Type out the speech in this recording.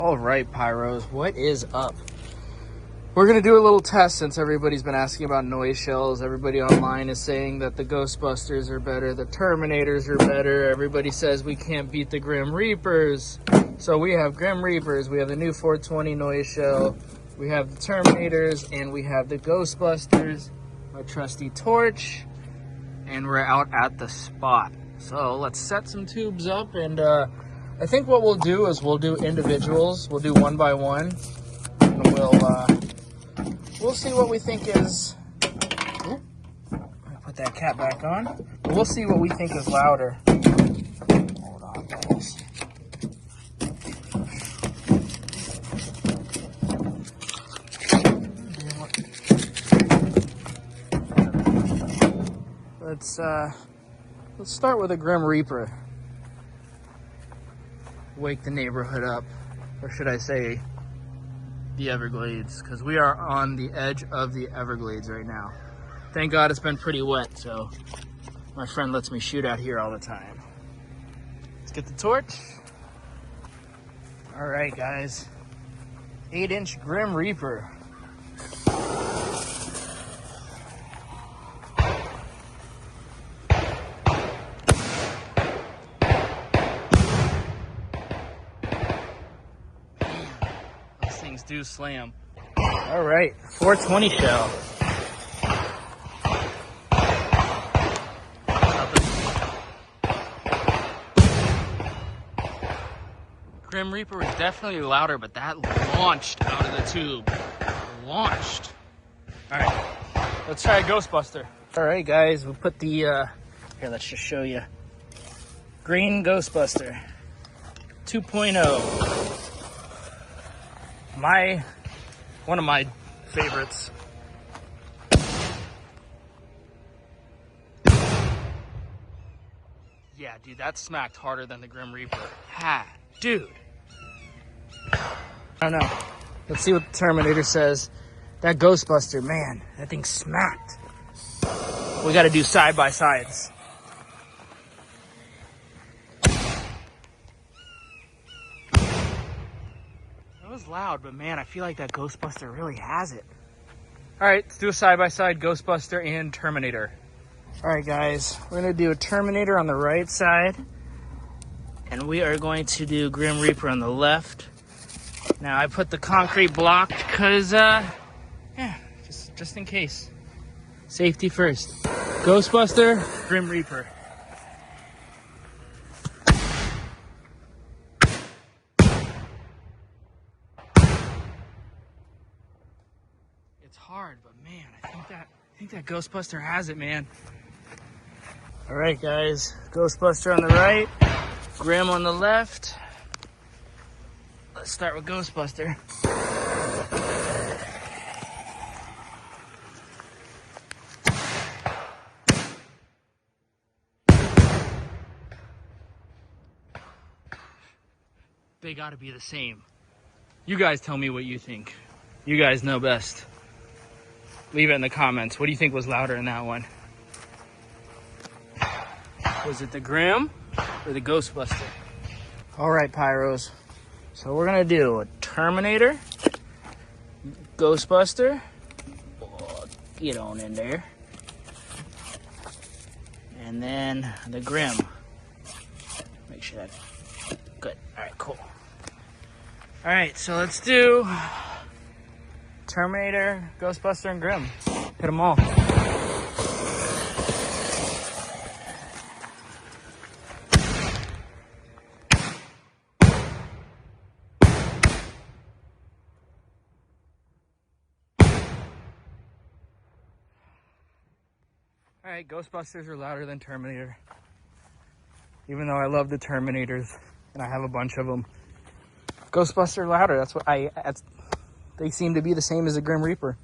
All right, Pyros, what is up? We're gonna do a little test since everybody's been asking about noise shells. Everybody online is saying that the Ghostbusters are better, the Terminators are better. Everybody says we can't beat the Grim Reapers. So we have Grim Reapers, we have the new 420 noise shell, we have the Terminators, and we have the Ghostbusters, my trusty torch, and we're out at the spot. So let's set some tubes up, and I think what we'll do is we'll do individuals. We'll do one by one, and we'll see what we think is. Oop, put that cap back on. But we'll see what we think is louder. Hold on, guys. Let's start with a Grim Reaper. Wake the neighborhood up, or should I say the Everglades, because we are on the edge of the Everglades right now. Thank God it's been pretty wet, so my friend lets me shoot out here all the time. Let's get the torch. All right, guys, 8-inch Grim Reaper. Things do slam. All right, 420 shell. Grim Reaper was definitely louder, but that launched out of the tube. Launched. All right, let's try a Ghostbuster. All right, guys, we'll put the here. Let's just show you. Green Ghostbuster 2.0. One of my favorites. Yeah, dude, that smacked harder than the Grim Reaper. Ha, dude. I don't know. Let's see what the Terminator says. That Ghostbuster, man, that thing smacked. We got to do side by sides. It was loud, but man, I feel like that Ghostbuster really has it. All right, let's do a side-by-side Ghostbuster and Terminator. All right, guys, we're gonna do a Terminator on the right side, and we are going to do Grim Reaper on the left. Now, I put the concrete block because, yeah, just in case. Safety first. Ghostbuster, Grim Reaper. It's hard, but man, I think that Ghostbuster has it, man. All right, guys, Ghostbuster on the right, Grim on the left. Let's start with Ghostbuster. They gotta be the same. You guys tell me what you think. You guys know best. Leave it in the comments. What do you think was louder in that one? Was it the Grim or the Ghostbuster? All right, Pyros. So we're gonna do a Terminator, Ghostbuster. Oh, get on in there. And then the Grim. Make sure that's good. All right, cool. All right, so let's do Terminator, Ghostbuster, and Grim. Hit them all. All right, Ghostbusters are louder than Terminator. Even though I love the Terminators, and I have a bunch of them. Ghostbuster louder, they seem to be the same as the Grim Reaper.